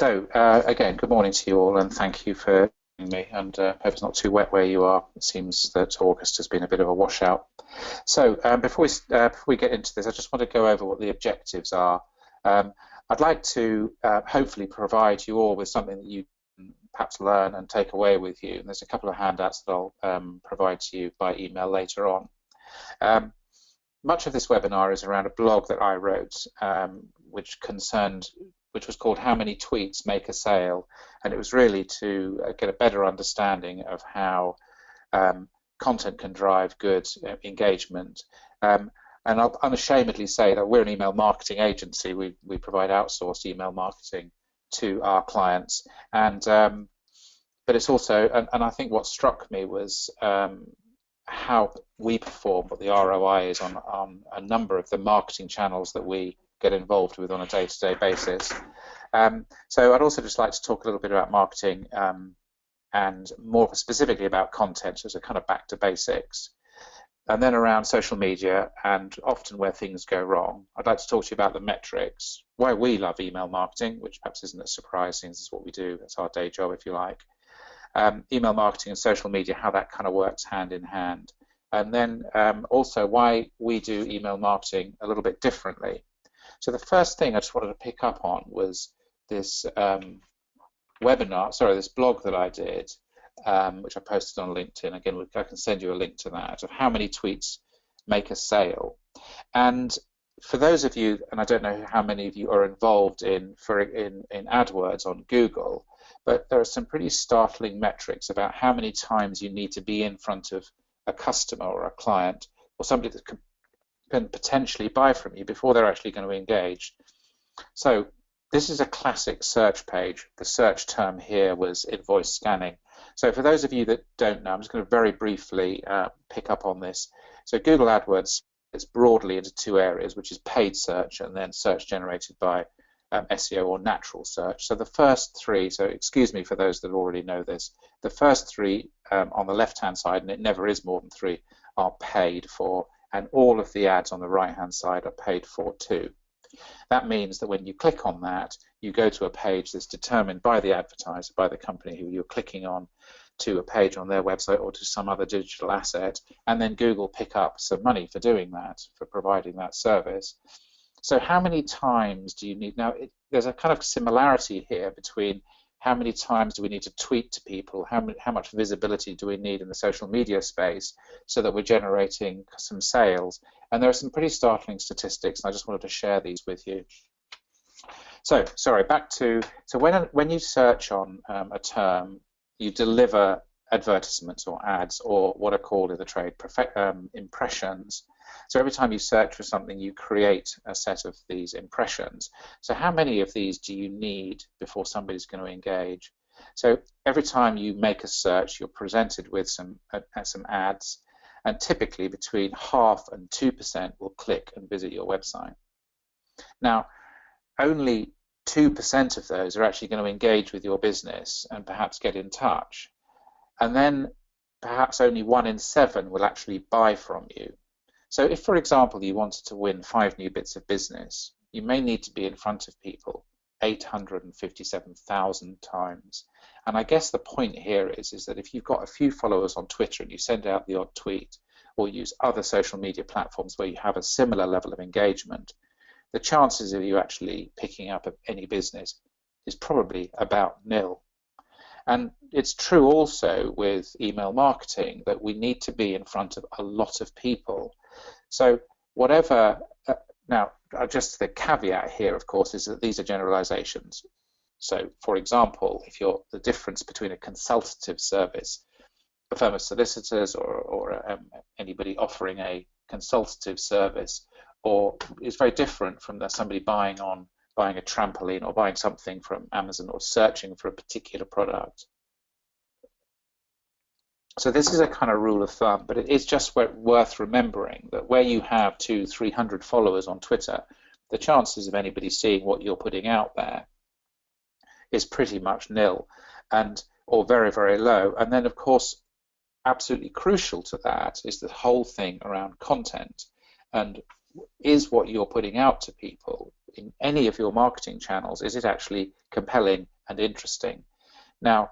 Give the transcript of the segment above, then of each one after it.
Again, good morning to you all, and thank you for having me. And hope it's not too wet where you are. It seems that August has been a bit of a washout. Before we get into this, I just want to go over what the objectives are. I'd like to hopefully provide you all with something that you can perhaps learn and take away with you. And there's a couple of handouts that I'll provide to you by email later on. Much of this webinar is around a blog that I wrote, which was called "How Many Tweets Make a Sale," and it was really to get a better understanding of how content can drive good engagement. And I'll unashamedly say that we're an email marketing agency. We provide outsourced email marketing to our clients, but it's also, and I think what struck me was how we perform, what the ROI is on a number of the marketing channels that we get involved with on a day-to-day basis. So I'd also just like to talk a little bit about marketing and more specifically about content as a kind of back to basics. And then around social media and often where things go wrong. I'd like to talk to you about the metrics, why we love email marketing, which perhaps isn't a surprise since it's what we do, it's our day job if you like. Email marketing and social media, how that kind of works hand in hand. And then also why we do email marketing a little bit differently. So the first thing I just wanted to pick up on was this this blog that I did, which I posted on LinkedIn. Again, I can send you a link to that, of how many tweets make a sale. And for those of you, and I don't know how many of you are involved in AdWords on Google, but there are some pretty startling metrics about how many times you need to be in front of a customer or a client or somebody that can potentially buy from you before they're actually going to engage. So this is a classic search page. The search term here was invoice scanning. So for those of you that don't know, I'm just going to very briefly pick up on this. So Google AdWords is broadly into two areas, which is paid search and then search generated by SEO or natural search. So the first three, so excuse me for those that already know this, the first three on the left-hand side, and it never is more than three, are paid for, and all of the ads on the right-hand side are paid for too. That means that when you click on that, you go to a page that's determined by the advertiser, by the company who you're clicking on, to a page on their website or to some other digital asset, and then Google pick up some money for doing that, for providing that service. So how many times do you need? Now, there's a kind of similarity here between how many times do we need to tweet to people, how much visibility do we need in the social media space so that we're generating some sales. And there are some pretty startling statistics, and I just wanted to share these with you. So, sorry, when you search on a term, you deliver advertisements or ads, or what are called in the trade impressions. So every time you search for something, you create a set of these impressions. So how many of these do you need before somebody's going to engage? So every time you make a search, you're presented with some ads, and typically between 0.5% and 2% will click and visit your website. Now, only 2% of those are actually going to engage with your business and perhaps get in touch. And then perhaps only 1 in 7 will actually buy from you. So if, for example, you wanted to win 5 new bits of business, you may need to be in front of people 857,000 times. And I guess the point here is that if you've got a few followers on Twitter and you send out the odd tweet or use other social media platforms where you have a similar level of engagement, the chances of you actually picking up any business is probably about nil. And it's true also with email marketing that we need to be in front of a lot of people. So whatever, now just the caveat here, of course, is that these are generalizations. So for example, if you're the difference between a consultative service, a firm of solicitors or anybody offering a consultative service, or is very different from somebody buying a trampoline or buying something from Amazon or searching for a particular product. So this is a kind of rule of thumb, but it is just worth remembering that where you have 200-300 followers on Twitter, the chances of anybody seeing what you're putting out there is pretty much nil, or very, very low. And then, of course, absolutely crucial to that is the whole thing around content. And is what you're putting out to people, in any of your marketing channels, is it actually compelling and interesting? Now,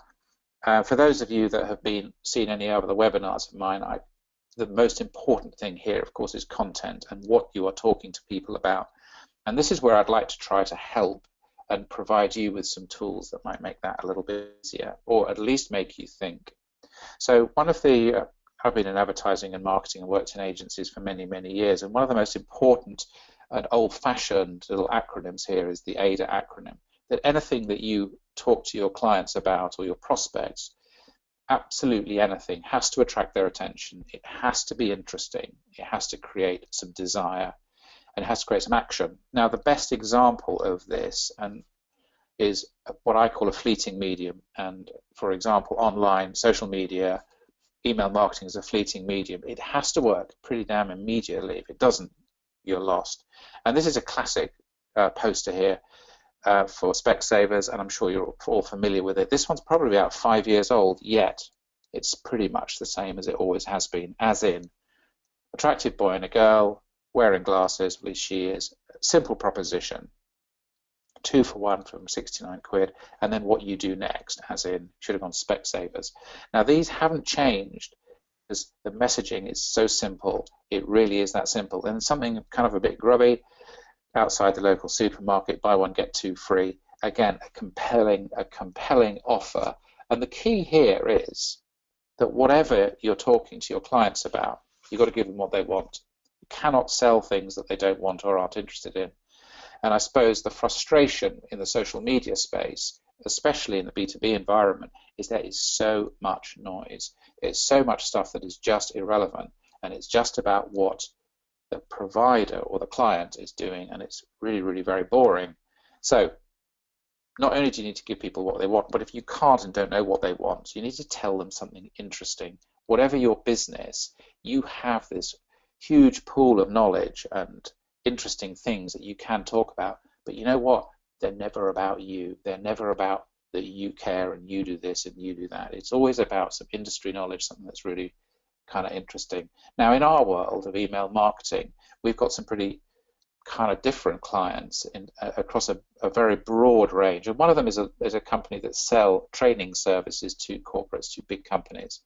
for those of you that have seen any other webinars of mine, the most important thing here, of course, is content and what you are talking to people about. And this is where I'd like to try to help and provide you with some tools that might make that a little bit easier, or at least make you think. So I've been in advertising and marketing and worked in agencies for many, many years, and one of the most important and old-fashioned little acronyms here is the AIDA acronym, that anything that you talk to your clients about or your prospects, absolutely anything, has to attract their attention. It has to be interesting. It has to create some desire, and it has to create some action. Now, the best example of this is what I call a fleeting medium. And for example, online, social media, email marketing is a fleeting medium. It has to work pretty damn immediately. If it doesn't, you're lost. And this is a classic poster here for Specsavers, and I'm sure you're all familiar with it. This one's probably about 5 years old, yet it's pretty much the same as it always has been, as in attractive boy and a girl wearing glasses, at least she is, simple proposition, 2 for 1 from 69 quid, and then what you do next, as in should have gone Specsavers. Now, these haven't changed because the messaging is so simple. It really is that simple. And something kind of a bit grubby, outside the local supermarket, buy one get 2 free. Again, a compelling offer. And the key here is that whatever you're talking to your clients about, you've got to give them what they want. You cannot sell things that they don't want or aren't interested in. And I suppose the frustration in the social media space, especially in the B2B environment, is there is so much noise. There's so much stuff that is just irrelevant, and it's just about what the provider or the client is doing, and it's really, really very boring. So not only do you need to give people what they want, but if you can't and don't know what they want, you need to tell them something interesting. Whatever your business, you have this huge pool of knowledge and interesting things that you can talk about, but you know what? They're never about you. They're never about that you care and you do this and you do that. It's always about some industry knowledge, something that's really kind of interesting. Now, in our world of email marketing, we've got some pretty kind of different clients across a very broad range. And one of them is a company that sell training services to corporates, to big companies.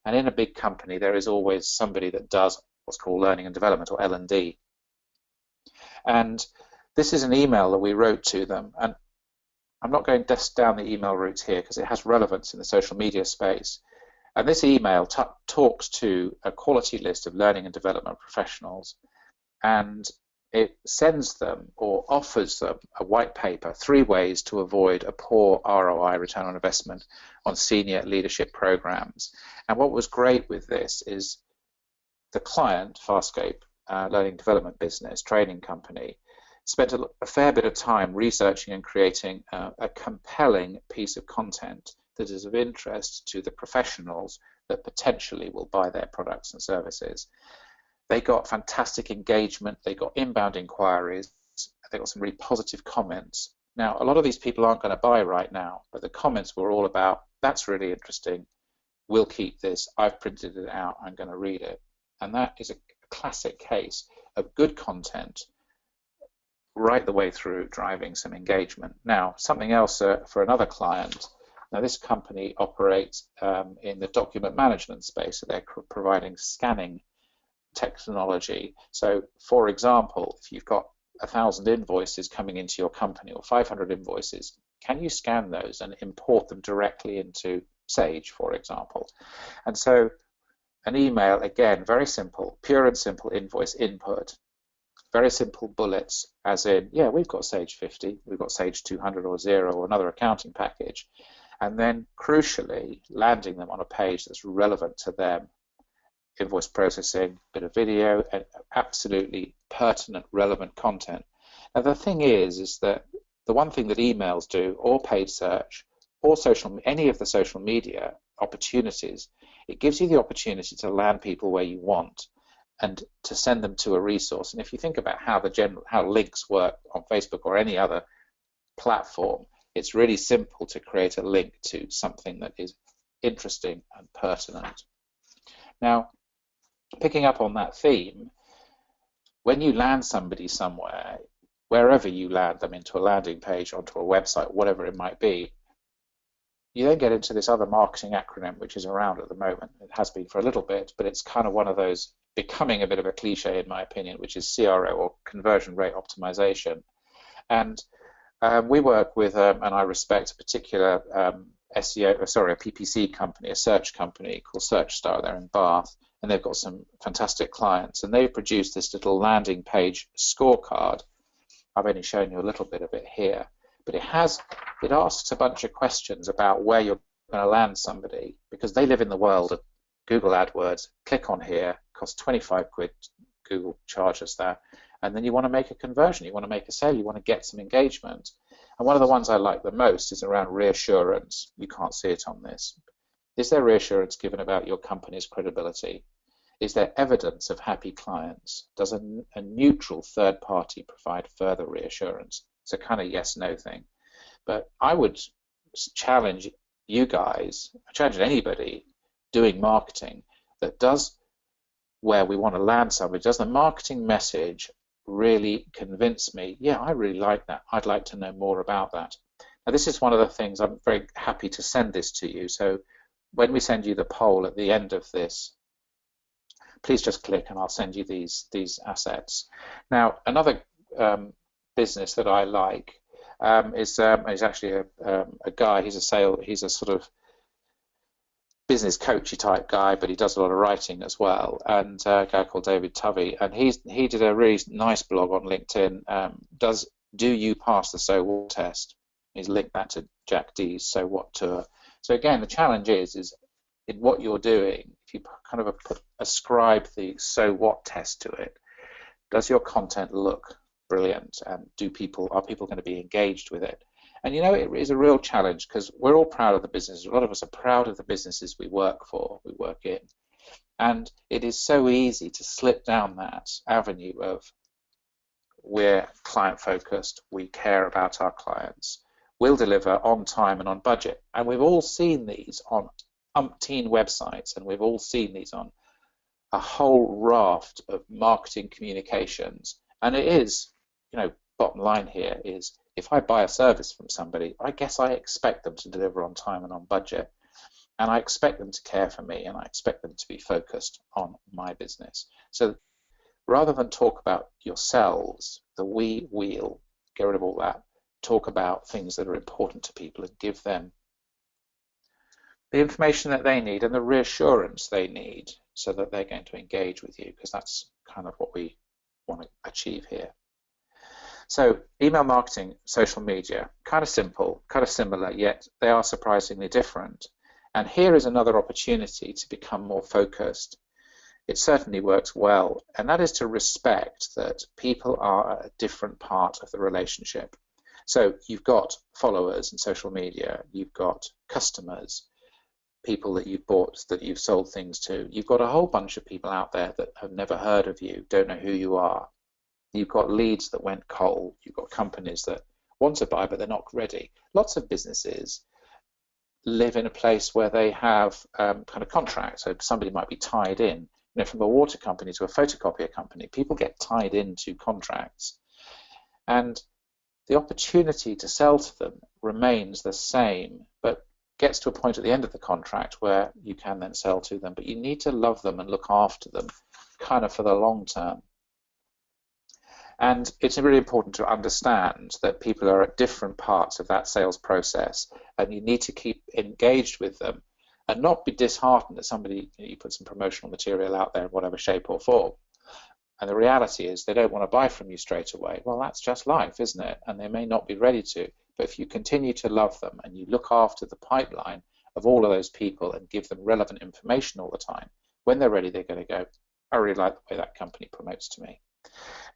And in a big company, there is always somebody that does what's called learning and development, or L&D. And this is an email that we wrote to them. And I'm not going down the email route here because it has relevance in the social media space. And this email talks to a quality list of learning and development professionals, and it sends them or offers them a white paper, 3 ways to avoid a poor ROI, return on investment, on senior leadership programs. And what was great with this is the client, Farscape, learning development business, training company, spent a fair bit of time researching and creating a compelling piece of content that is of interest to the professionals that potentially will buy their products and services. They got fantastic engagement, they got inbound inquiries, they got some really positive comments. Now, a lot of these people aren't going to buy right now, but the comments were all about, that's really interesting, we'll keep this, I've printed it out, I'm going to read it. And that is a classic case of good content right the way through driving some engagement. Now, something else for another client. Now, this company operates in the document management space, so they're providing scanning technology. So, for example, if you've got 1,000 invoices coming into your company or 500 invoices, can you scan those and import them directly into Sage, for example? And so an email, again, very simple, pure and simple invoice input, very simple bullets, as in, yeah, we've got Sage 50, we've got Sage 200 or 0 or another accounting package, and then crucially landing them on a page that's relevant to them. Invoice processing, bit of video, and absolutely pertinent, relevant content. Now, the thing is that the one thing that emails do, or paid search, or any of the social media opportunities, it gives you the opportunity to land people where you want and to send them to a resource. And if you think about how links work on Facebook or any other platform, it's really simple to create a link to something that is interesting and pertinent. Now, picking up on that theme, when you land somebody somewhere, wherever you land them, into a landing page, onto a website, whatever it might be, you then get into this other marketing acronym which is around at the moment. It has been for a little bit, but it's kind of one of those becoming a bit of a cliche in my opinion, which is CRO, or conversion rate optimization. And we work with, and I respect a particular a PPC company, a search company called SearchStar. They're in Bath, and they've got some fantastic clients, and they've produced this little landing page scorecard. I've only shown you a little bit of it here, but it asks a bunch of questions about where you're going to land somebody, because they live in the world of Google AdWords. Click on here, costs 25 quid, Google charges that, and then you want to make a conversion, you want to make a sale, you want to get some engagement. And one of the ones I like the most is around reassurance. You can't see it on this. Is there reassurance given about your company's credibility? Is there evidence of happy clients? Does a neutral third party provide further reassurance? It's a kind of yes-no thing. But I would challenge you guys, challenge anybody doing marketing that does, where we want to land somebody, does the marketing message really convince me, yeah, I really like that, I'd like to know more about that. Now this is one of the things, I'm very happy to send this to you, so when we send you the poll at the end of this, please just click and I'll send you these assets. Now another business that I like is actually a guy, he's a sort of business coachy type guy, but he does a lot of writing as well, and a guy called David Tovey, and he did a really nice blog on LinkedIn. Do you pass the so what test? He's linked that to Jack D's So What tour. So again, the challenge is in what you're doing, if you kind of ascribe the so what test to it, does your content look brilliant, and are people going to be engaged with it? And you know, it is a real challenge, because we're all proud of the business. A lot of us are proud of the businesses we work in. And it is so easy to slip down that avenue of we're client focused, we care about our clients, we'll deliver on time and on budget. And we've all seen these on umpteen websites, and we've all seen these on a whole raft of marketing communications. And it is, you know, bottom line here is, if I buy a service from somebody, I guess I expect them to deliver on time and on budget, and I expect them to care for me, and I expect them to be focused on my business. So rather than talk about yourselves, the we'll get rid of all that, talk about things that are important to people and give them the information that they need and the reassurance they need so that they're going to engage with you, because that's kind of what we want to achieve here. So email marketing, social media, kind of simple, kind of similar, yet they are surprisingly different. And here is another opportunity to become more focused. It certainly works well, and that is to respect that people are at a different part of the relationship. So you've got followers in social media, you've got customers, people that you've bought, that you've sold things to. You've got a whole bunch of people out there that have never heard of you, don't know who you are. You've got leads that went cold. You've got companies that want to buy, but they're not ready. Lots of businesses live in a place where they have kind of contracts. So somebody might be tied in. You know, from a water company to a photocopier company, people get tied into contracts. And the opportunity to sell to them remains the same, but gets to a point at the end of the contract where you can then sell to them. But you need to love them and look after them kind of for the long term. And it's really important to understand that people are at different parts of that sales process, and you need to keep engaged with them and not be disheartened that somebody, you put some promotional material out there in whatever shape or form, and the reality is they don't want to buy from you straight away. Well, that's just life, isn't it? And they may not be ready to, but if you continue to love them and you look after the pipeline of all of those people and give them relevant information all the time, when they're ready, they're going to go, I really like the way that company promotes to me.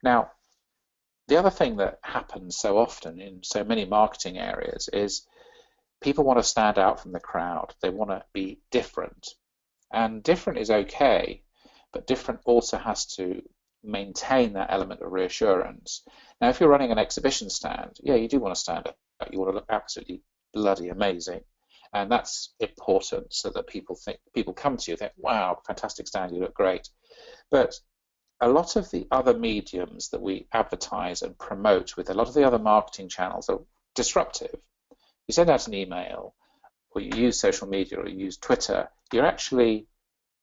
Now, the other thing that happens so often in so many marketing areas is people want to stand out from the crowd. They want to be different. And different is okay, but different also has to maintain that element of reassurance. Now, if you're running an exhibition stand, yeah, you do want to stand out. You want to look absolutely bloody amazing. And that's important so that people come to you and think, wow, fantastic stand, you look great. But a lot of the other mediums that we advertise and promote with, a lot of the other marketing channels are disruptive. You send out an email, or you use social media, or you use Twitter, you're actually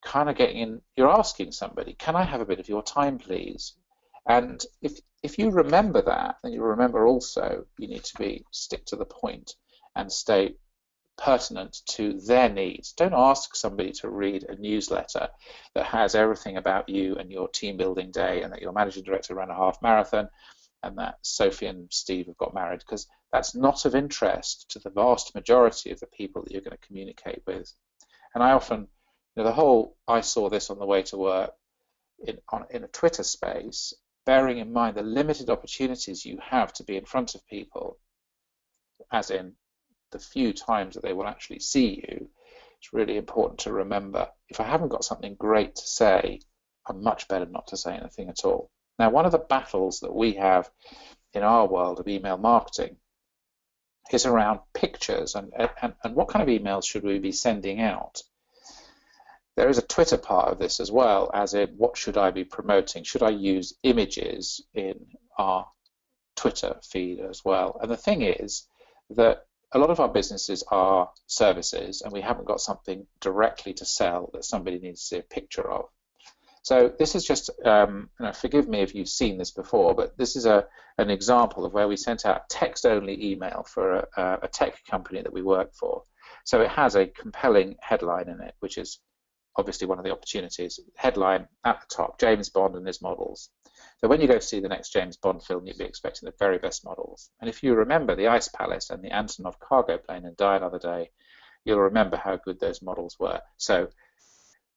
kind of getting in, you're asking somebody, can I have a bit of your time, please? And if you remember that, then you remember also you need to stick to the point and stay pertinent to their needs. Don't ask somebody to read a newsletter that has everything about you and your team building day, and that your managing director ran a half marathon, and that Sophie and Steve have got married, because that's not of interest to the vast majority of the people that you're going to communicate with. And I often, I saw this on the way to work in a Twitter space, bearing in mind the limited opportunities you have to be in front of people, as in the few times that they will actually see you. It's really important to remember, if I haven't got something great to say, I'm much better not to say anything at all. Now, one of the battles that we have in our world of email marketing is around pictures and what kind of emails should we be sending out. There is a Twitter part of this as well, as in what should I be promoting? Should I use images in our Twitter feed as well? And the thing is that a lot of our businesses are services, and we haven't got something directly to sell that somebody needs to see a picture of. So this is just, forgive me if you've seen this before, but this is an example of where we sent out text-only email for a tech company that we work for. So it has a compelling headline in it, which is obviously one of the opportunities. Headline at the top, James Bond and his models. So when you go to see the next James Bond film, you'd be expecting the very best models. And if you remember the Ice Palace and the Antonov cargo plane and Die Another Day, you'll remember how good those models were. So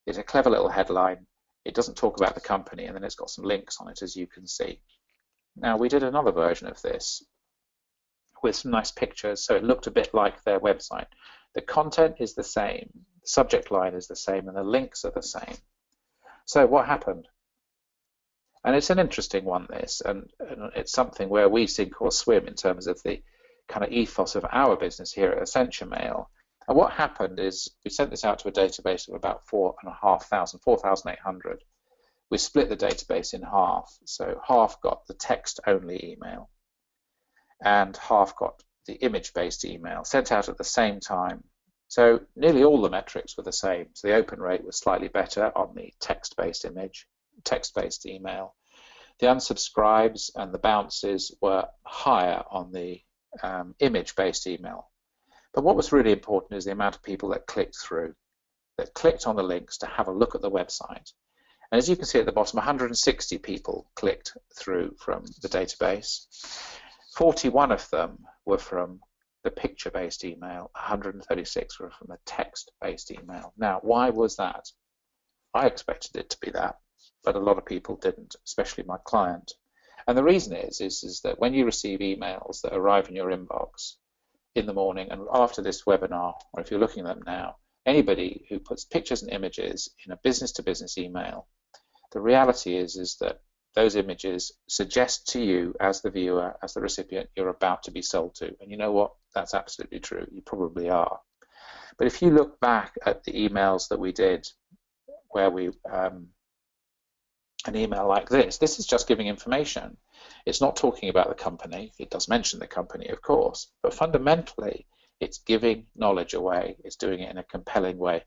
it's a clever little headline. It doesn't talk about the company, and then it's got some links on it, as you can see. Now, we did another version of this with some nice pictures, so it looked a bit like their website. The content is the same, the subject line is the same, and the links are the same. So what happened? And it's an interesting one, this, and it's something where we sink or swim in terms of the kind of ethos of our business here at Essentia Mail. And what happened is we sent this out to a database of about 4,800. We split the database in half. So half got the text-only email, and half got the image-based email, sent out at the same time. So nearly all the metrics were the same. So the open rate was slightly better on the text-based email. The unsubscribes and the bounces were higher on the image-based email. But what was really important is the amount of people that clicked through, that clicked on the links to have a look at the website. And as you can see at the bottom, 160 people clicked through from the database. 41 of them were from the picture-based email, 136 were from the text-based email. Now, why was that? I expected it to be that, but a lot of people didn't, especially my client. And the reason is that when you receive emails that arrive in your inbox in the morning and after this webinar, or if you're looking at them now, anybody who puts pictures and images in a business-to-business email, the reality is that those images suggest to you as the viewer, as the recipient, you're about to be sold to. And you know what? That's absolutely true. You probably are. But if you look back at the emails that we did, where we an email like this is just giving information. It's not talking about the company. It does mention the company, of course, but fundamentally, it's giving knowledge away. It's doing it in a compelling way.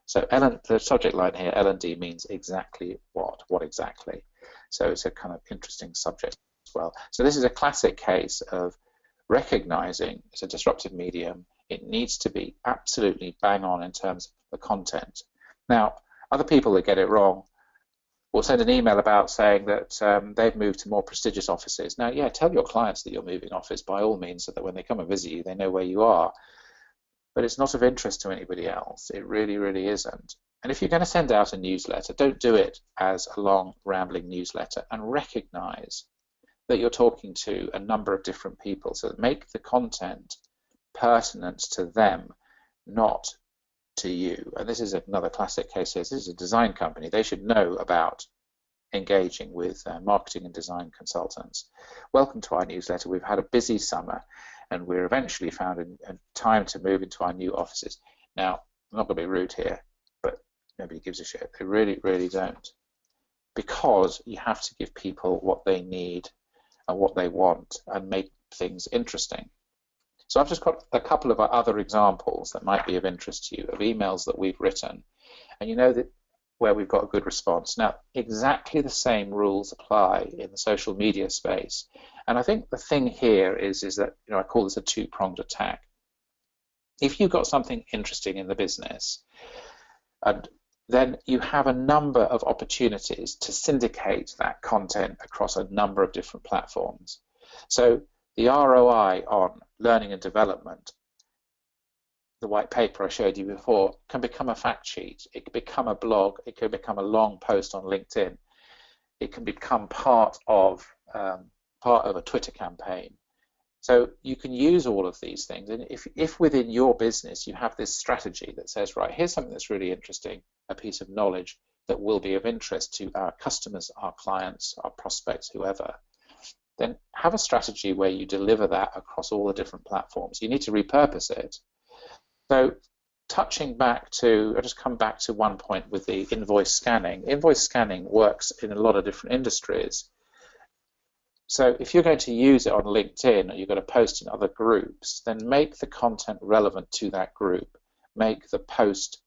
So the subject line here, L&D, means exactly what exactly. So it's a kind of interesting subject as well. So this is a classic case of recognizing it's a disruptive medium. It needs to be absolutely bang on in terms of the content. Now, other people that get it wrong will send an email about saying that they've moved to more prestigious offices. Now, yeah, tell your clients that you're moving office by all means, so that when they come and visit you, they know where you are. But it's not of interest to anybody else. It really, really isn't. And if you're going to send out a newsletter, don't do it as a long, rambling newsletter, and recognize that you're talking to a number of different people. So make the content pertinent to them, not to you. And this is another classic case here. This is a design company. They should know about engaging with marketing and design consultants. Welcome to our newsletter. We've had a busy summer, and we're eventually found in time to move into our new offices. Now, I'm not going to be rude here, but nobody gives a shit. They really, really don't. because you have to give people what they need and what they want and make things interesting. So I've just got a couple of other examples that might be of interest to you of emails that we've written, and you know that where we've got a good response. Now, exactly the same rules apply in the social media space, and I think the thing here is that, you know, I call this a two-pronged attack. If you've got something interesting in the business, and then you have a number of opportunities to syndicate that content across a number of different platforms. So the ROI on learning and development, the white paper I showed you before, can become a fact sheet. It can become a blog. It can become a long post on LinkedIn. It can become part of a Twitter campaign. So you can use all of these things. And if within your business you have this strategy that says, right, here's something that's really interesting, a piece of knowledge that will be of interest to our customers, our clients, our prospects, whoever, then have a strategy where you deliver that across all the different platforms. You need to repurpose it. So touching back to, I'll just come back to one point with the invoice scanning. Invoice scanning works in a lot of different industries. So if you're going to use it on LinkedIn or you're going to post in other groups, then make the content relevant to that group. Make the post,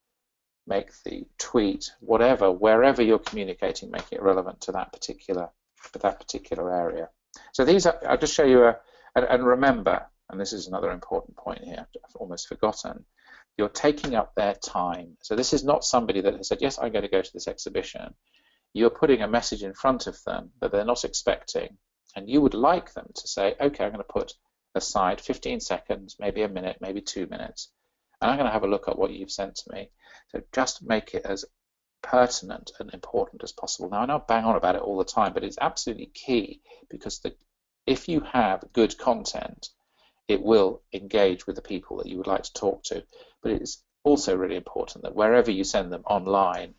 make the tweet, whatever, wherever you're communicating, make it relevant to that particular area. So these are, I'll just show you and remember, and this is another important point here, I've almost forgotten, you're taking up their time. So this is not somebody that has said, yes, I'm going to go to this exhibition. You're putting a message in front of them that they're not expecting, and you would like them to say, okay, I'm going to put aside 15 seconds, maybe a minute, maybe 2 minutes, and I'm going to have a look at what you've sent to me. So just make it as pertinent and important as possible. Now, I know I bang on about it all the time, but it's absolutely key, because if you have good content, it will engage with the people that you would like to talk to. But it's also really important that wherever you send them online,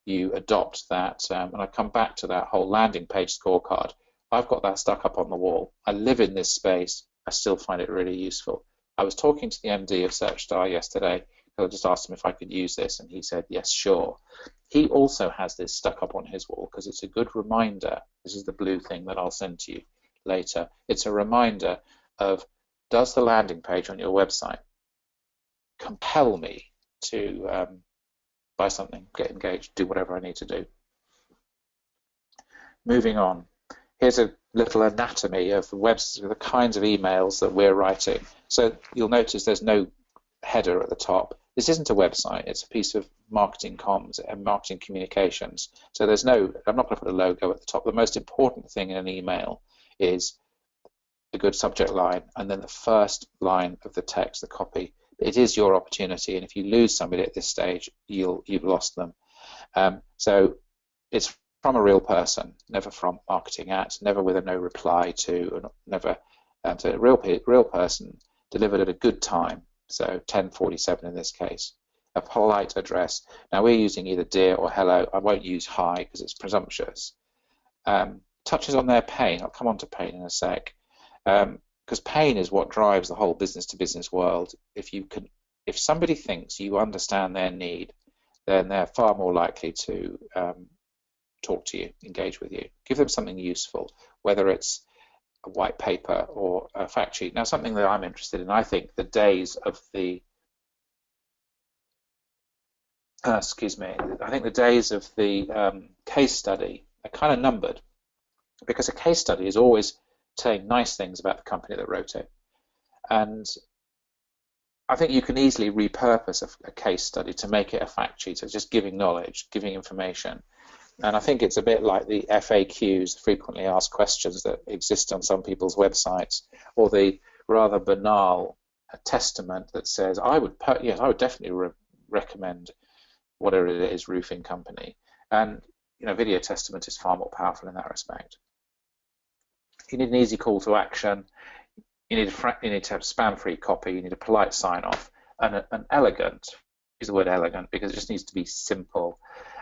you adopt that. And I come back to that whole landing page scorecard. I've got that stuck up on the wall. I live in this space. I still find it really useful. I was talking to the MD of SearchStar yesterday. I just asked him if I could use this, and he said, yes, sure. He also has this stuck up on his wall because it's a good reminder. This is the blue thing that I'll send to you later. It's a reminder of, does the landing page on your website compel me to buy something, get engaged, do whatever I need to do? Moving on. Here's a little anatomy of the kinds of emails that we're writing. So you'll notice there's no header at the top. This isn't a website, it's a piece of marketing comms and marketing communications. So I'm not going to put a logo at the top. The most important thing in an email is a good subject line and then the first line of the text, the copy. It is your opportunity, and if you lose somebody at this stage, you've lost them. So it's from a real person, never from marketing at, never with a no reply to, never. So a real person delivered at a good time. So 10:47 in this case. A polite address. Now we're using either dear or hello. I won't use hi because it's presumptuous. Touches on their pain. I'll come on to pain in a sec. Because pain is what drives the whole business-to-business world. If somebody thinks you understand their need, then they're far more likely to talk to you, engage with you. Give them something useful, whether it's a white paper or a fact sheet. Now, something that I'm interested in, I think the days of the case study are kind of numbered, because a case study is always saying nice things about the company that wrote it. And I think you can easily repurpose a case study to make it a fact sheet, so just giving knowledge, giving information. And I think it's a bit like the FAQs, frequently asked questions, that exist on some people's websites, or the rather banal testament that says, I would definitely recommend whatever it is, roofing company. And video testament is far more powerful in that respect. You need an easy call to action. You need to have spam-free copy. You need a polite sign-off and an elegant. Use the word elegant because it just needs to be simple.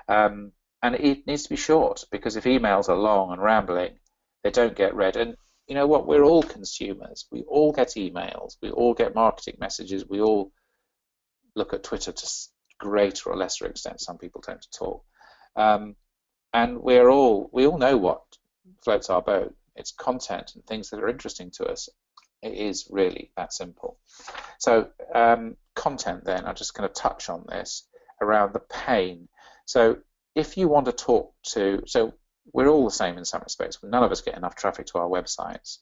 And it needs to be short, because if emails are long and rambling, they don't get read. And you know what? We're all consumers. We all get emails. We all get marketing messages. We all look at Twitter to greater or lesser extent. Some people tend to talk. And we all know what floats our boat. It's content and things that are interesting to us. It is really that simple. So content then, I'm just going to touch on this around the pain. So if you want to talk to, so we're all the same in some respects. None of us get enough traffic to our websites.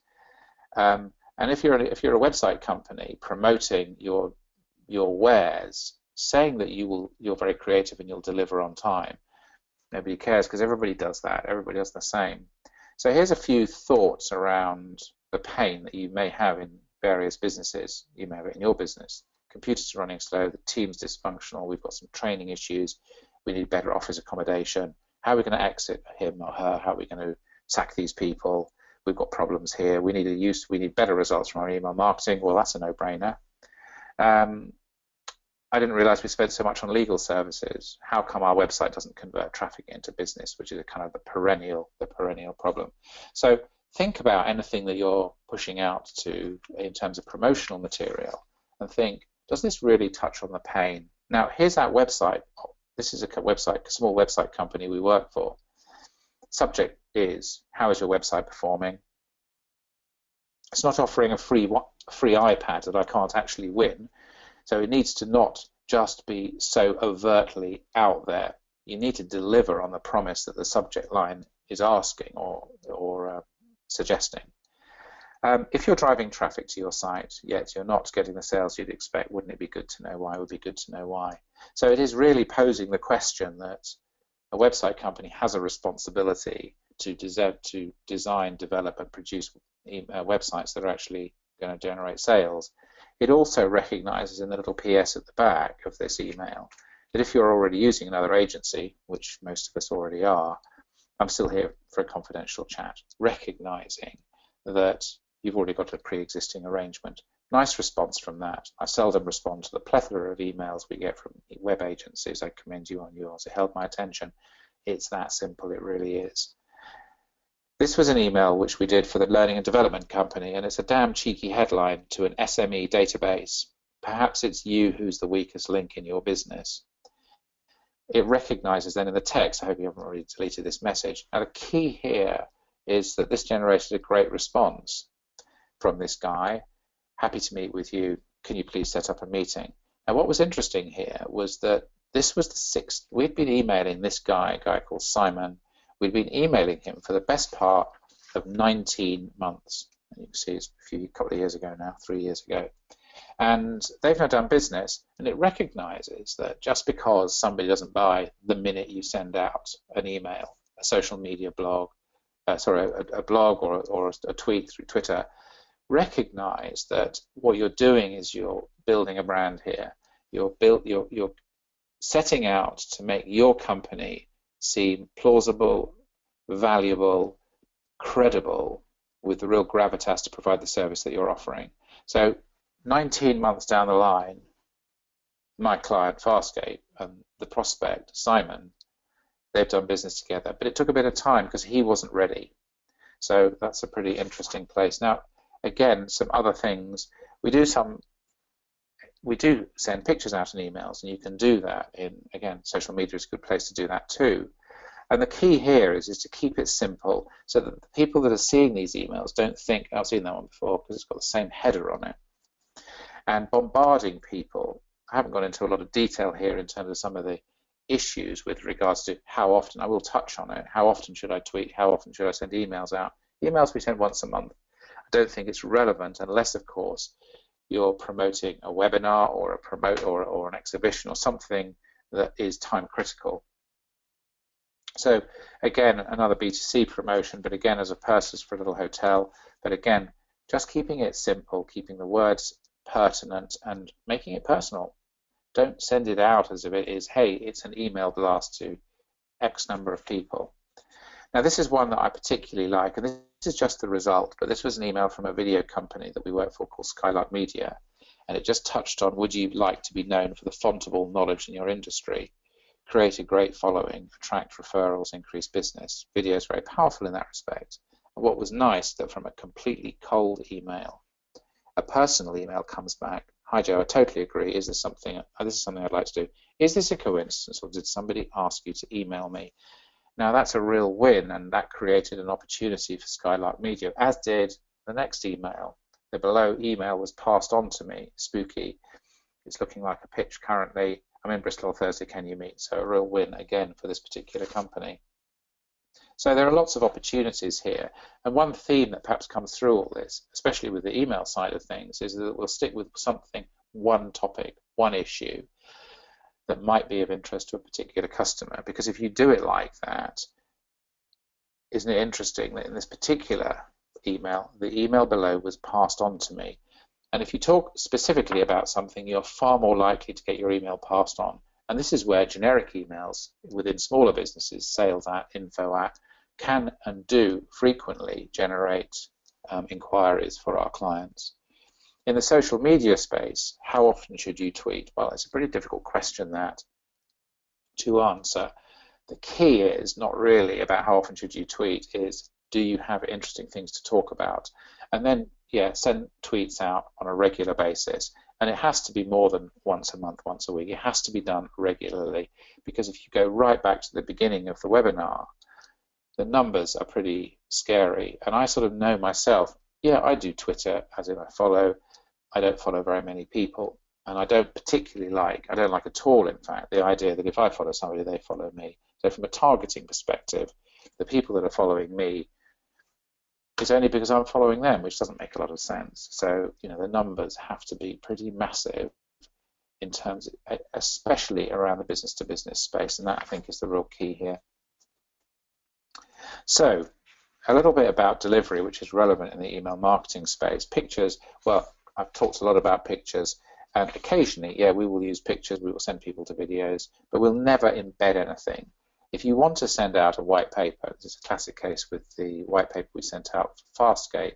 And if you're a website company promoting your wares, saying that you're very creative and you'll deliver on time, nobody cares because everybody does that. Everybody does the same. So here's a few thoughts around the pain that you may have in various businesses. You may have it in your business. Computers are running slow, the team's dysfunctional, we've got some training issues, we need better office accommodation. How are we going to exit him or her? How are we going to sack these people? We've got problems here. We need better results from our email marketing. Well, that's a no-brainer. I didn't realize we spent so much on legal services. How come our website doesn't convert traffic into business, which is a kind of the perennial problem. So think about anything that you're pushing out to in terms of promotional material and think, does this really touch on the pain? Now, here's our website. This is a small website company we work for. Subject is, how is your website performing? It's not offering a free iPad that I can't actually win. So it needs to not just be so overtly out there. You need to deliver on the promise that the subject line is asking or suggesting. If you're driving traffic to your site, yet you're not getting the sales you'd expect, wouldn't it be good to know why? It would be good to know why. So it is really posing the question that a website company has a responsibility to design, develop, and produce websites that are actually going to generate sales. It also recognizes in the little PS at the back of this email that if you're already using another agency, which most of us already are, I'm still here for a confidential chat, recognizing that you've already got a pre-existing arrangement. Nice response from that. I seldom respond to the plethora of emails we get from web agencies. I commend you on yours. It held my attention. It's that simple. It really is. This was an email which we did for the Learning and Development Company, and it's a damn cheeky headline to an SME database. Perhaps it's you who's the weakest link in your business. It recognizes then in the text, I hope you haven't already deleted this message. Now the key here is that this generated a great response from this guy. Happy to meet with you. Can you please set up a meeting? Now what was interesting here was that this was the sixth. We'd been emailing this guy, a guy called Simon. We'd been emailing him for the best part of 19 months. And you can see it's a couple of years ago now, 3 years ago. And they've now done business, and it recognizes that just because somebody doesn't buy the minute you send out an email, a social media blog, a blog or a tweet through Twitter, recognize that what you're doing is you're building a brand here. You're setting out to make your company seem plausible, valuable, credible, with the real gravitas to provide the service that you're offering. So 19 months down the line, my client Farscape and the prospect Simon, they've done business together, but it took a bit of time because he wasn't ready. So that's a pretty interesting place. Now, again, some other things. We do send pictures out in emails, and you can do that again, social media is a good place to do that too. And the key here is to keep it simple so that the people that are seeing these emails don't think, I've seen that one before because it's got the same header on it. And bombarding people, I haven't gone into a lot of detail here in terms of some of the issues with regards to how often, I will touch on it, how often should I tweet, how often should I send emails out. Emails we send once a month. I don't think it's relevant unless, of course, you're promoting a webinar or or an exhibition or something that is time critical. So again, another B2C promotion, but again as a purchase for a little hotel. But again, just keeping it simple, keeping the words pertinent and making it personal. Don't send it out as if it is, hey, it's an email blast to X number of people. Now this is one that I particularly like, and this is just the result, but this was an email from a video company that we work for called Skylark Media, and it just touched on, would you like to be known for the font of all knowledge in your industry? Create a great following, attract referrals, increase business. Video is very powerful in that respect. And what was nice, that from a completely cold email, a personal email comes back. Hi Joe, I totally agree. This is something I'd like to do. Is this a coincidence, or did somebody ask you to email me? Now that's a real win, and that created an opportunity for Skylark Media, as did the next email. The below email was passed on to me, spooky. It's looking like a pitch currently. I'm in Bristol Thursday, can you meet? So a real win again for this particular company. So there are lots of opportunities here. And one theme that perhaps comes through all this, especially with the email side of things, is that we'll stick with something, one topic, one issue that might be of interest to a particular customer. Because if you do it like that, isn't it interesting that in this particular email, the email below was passed on to me. And if you talk specifically about something, you're far more likely to get your email passed on. And this is where generic emails within smaller businesses, sales at, info at, can and do frequently generate inquiries for our clients. In the social media space, how often should you tweet? Well, it's a pretty difficult question that to answer. The key is not really about how often should you tweet, is do you have interesting things to talk about? And then, yeah, send tweets out on a regular basis. And it has to be more than once a month, once a week. It has to be done regularly, because if you go right back to the beginning of the webinar, the numbers are pretty scary. And I sort of know myself, yeah, I do Twitter, as in I don't follow very many people. And I don't particularly I don't like at all, in fact, the idea that if I follow somebody, they follow me. So from a targeting perspective, the people that are following me, it's only because I'm following them, which doesn't make a lot of sense. So, you know, the numbers have to be pretty massive in terms of, especially around the business-to-business space, and that I think is the real key here. So, a little bit about delivery, which is relevant in the email marketing space. Pictures, well, I've talked a lot about pictures, and occasionally, yeah, we will use pictures, we will send people to videos, but we'll never embed anything. If you want to send out a white paper, this is a classic case with the white paper we sent out for Farscape,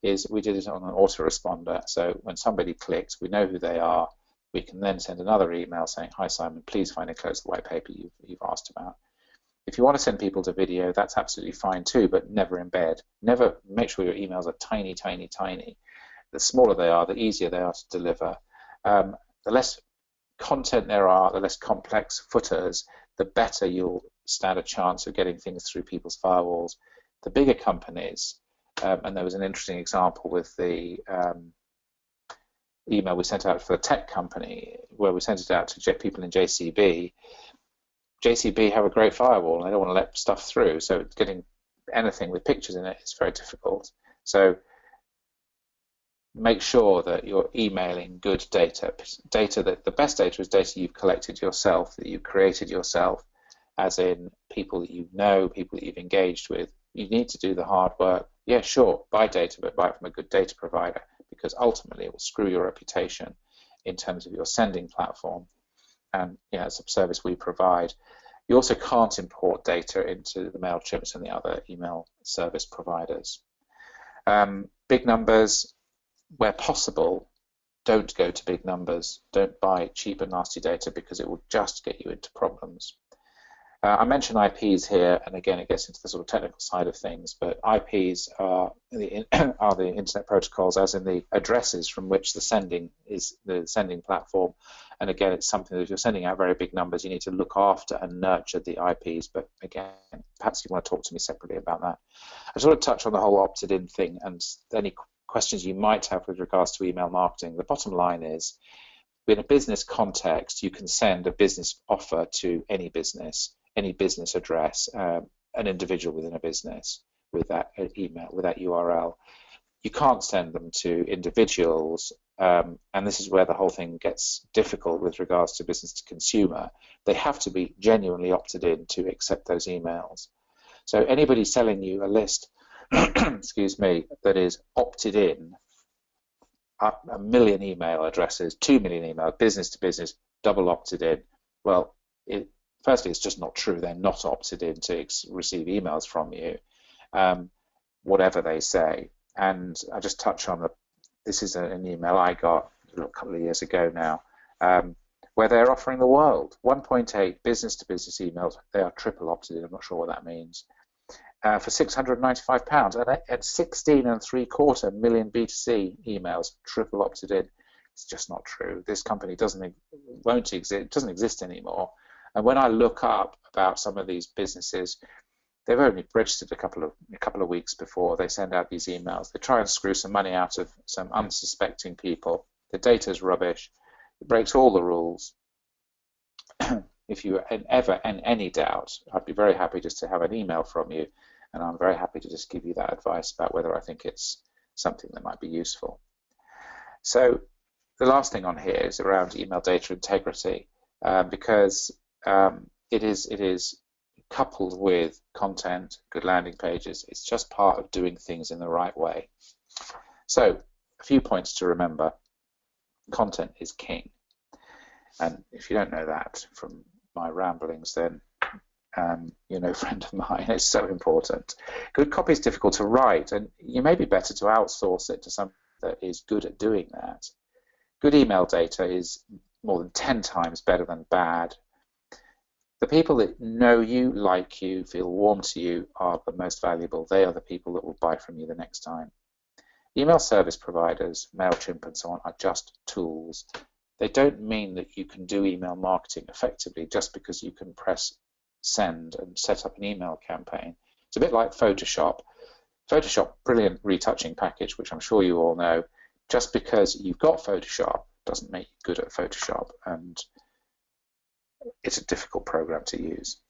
is we did it on an autoresponder. So when somebody clicks, we know who they are. We can then send another email saying, "Hi Simon, please find and close the white paper you've asked about." If you want to send people to video, that's absolutely fine too, but never embed. Never make sure your emails are tiny, tiny, tiny. The smaller they are, the easier they are to deliver. The less content there are, the less complex footers, the better you'll stand a chance of getting things through people's firewalls. The bigger companies, and there was an interesting example with the email we sent out for the tech company, where we sent it out to people in JCB. JCB have a great firewall, and they don't want to let stuff through, so getting anything with pictures in it is very difficult. So make sure that you're emailing good data. That the best data is data you've collected yourself, that you've created yourself, as in people that you know, people that you've engaged with. You need to do the hard work. Yeah, sure, buy data, but buy it from a good data provider, because ultimately it will screw your reputation in terms of your sending platform. And yeah, it's a service we provide. You also can't import data into the MailChimps and the other email service providers. Big numbers, where possible, don't go to big numbers. Don't buy cheap and nasty data, because it will just get you into problems. I mentioned IPs here, and again, it gets into the sort of technical side of things, but IPs are the internet protocols, as in the addresses from which the sending platform. And again, it's something that if you're sending out very big numbers, you need to look after and nurture the IPs. But again, perhaps you want to talk to me separately about that. I just want to touch on the whole opted-in thing and any questions you might have with regards to email marketing. The bottom line is, in a business context, you can send a business offer to any business address, an individual within a business with that email, with that URL. You can't send them to individuals, and this is where the whole thing gets difficult with regards to business to consumer. They have to be genuinely opted in to accept those emails. So anybody selling you a list, excuse me, that is opted in, a million email addresses, 2 million email, business to business, double opted in, well, firstly, it's just not true. They're not opted in to receive emails from you, whatever they say. And I just touch on this is an email I got a couple of years ago now, where they're offering the world 1.8 business-to-business emails. They are triple opted in. I'm not sure what that means. For £695, and 16.75 million B2C emails, triple opted in. It's just not true. This company doesn't exist anymore. And when I look up about some of these businesses, they've only registered a couple of weeks before they send out these emails. They try and screw some money out of some unsuspecting people. The data's rubbish. It breaks all the rules. If you are ever in any doubt, I'd be very happy just to have an email from you, and I'm very happy to just give you that advice about whether I think it's something that might be useful. So the last thing on here is around email data integrity, because it is coupled with content, good landing pages. It's just part of doing things in the right way. So a few points to remember. Content is king. And if you don't know that from my ramblings, then you're no friend of mine. It's so important. Good copy is difficult to write, and you may be better to outsource it to someone that is good at doing that. Good email data is more than 10 times better than bad. The people that know you, like you, feel warm to you are the most valuable. They are the people that will buy from you the next time. Email service providers, MailChimp and so on, are just tools. They don't mean that you can do email marketing effectively just because you can press send and set up an email campaign. It's a bit like Photoshop. Photoshop, brilliant retouching package, which I'm sure you all know. Just because you've got Photoshop doesn't make you good at Photoshop, and it's a difficult program to use.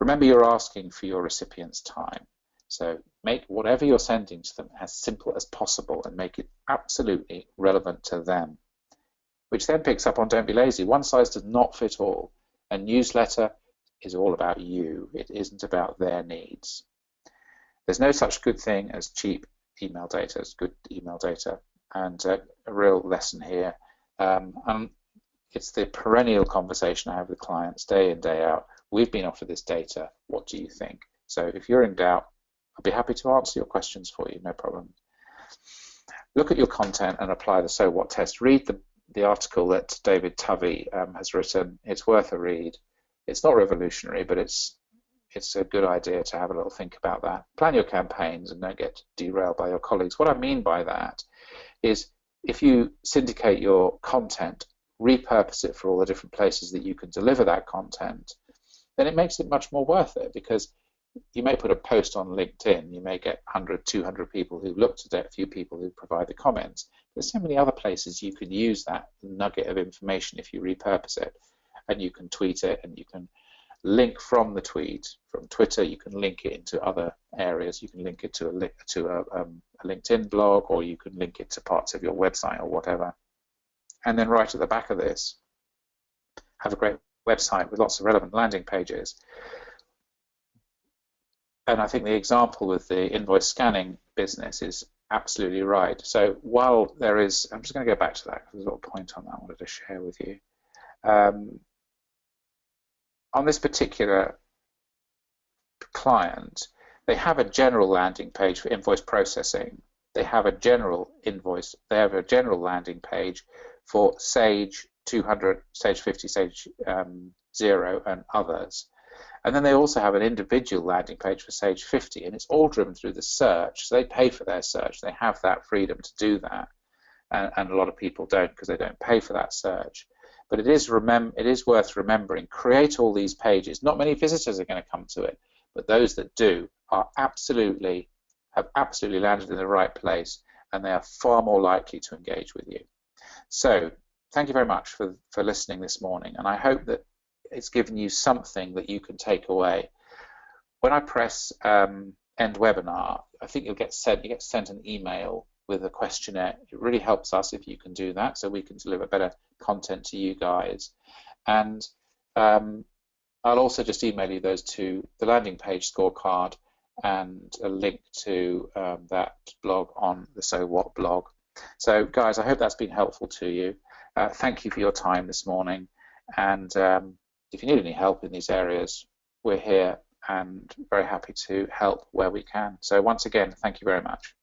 Remember, you're asking for your recipient's time. So make whatever you're sending to them as simple as possible and make it absolutely relevant to them, which then picks up on don't be lazy. One size does not fit all. A newsletter is all about you. It isn't about their needs. There's no such good thing as cheap email data, as good email data. And a real lesson here. And it's the perennial conversation I have with clients day in, day out. We've been offered this data. What do you think? So if you're in doubt, I'll be happy to answer your questions for you, no problem. Look at your content and apply the so what test. Read the article that David Tovey has written. It's worth a read. It's not revolutionary, but it's a good idea to have a little think about that. Plan your campaigns and don't get derailed by your colleagues. What I mean by that is if you syndicate your content, repurpose it for all the different places that you can deliver that content, then it makes it much more worth it, because you may put a post on LinkedIn, you may get 100, 200 people who looked at it, a few people who provide the comments. There's so many other places you can use that nugget of information if you repurpose it, and you can tweet it, and you can link from the tweet, from Twitter, you can link it into other areas. You can link it to a LinkedIn blog, or you can link it to parts of your website or whatever. And then right at the back of this, have a great website with lots of relevant landing pages. And I think the example with the invoice scanning business is absolutely right. So while there is, I'm just going to go back to that because there's a little point on that I wanted to share with you. On this particular client, they have a general landing page for invoice processing. They have a general landing page for Sage 200, Sage 50, Sage 0, and others. And then they also have an individual landing page for Sage 50, and it's all driven through the search. So they pay for their search. They have that freedom to do that, and a lot of people don't because they don't pay for that search. But it is worth remembering, create all these pages. Not many visitors are going to come to it, but those that do have absolutely landed in the right place, and they are far more likely to engage with you. So thank you very much for listening this morning, and I hope that it's given you something that you can take away. When I press end webinar, I think you get sent an email with a questionnaire. It really helps us if you can do that, so we can deliver better content to you guys. And I'll also just email you those two, the landing page scorecard and a link to that blog on the So What blog. So guys, I hope that's been helpful to you. Thank you for your time this morning, and if you need any help in these areas, we're here and very happy to help where we can. So once again, thank you very much.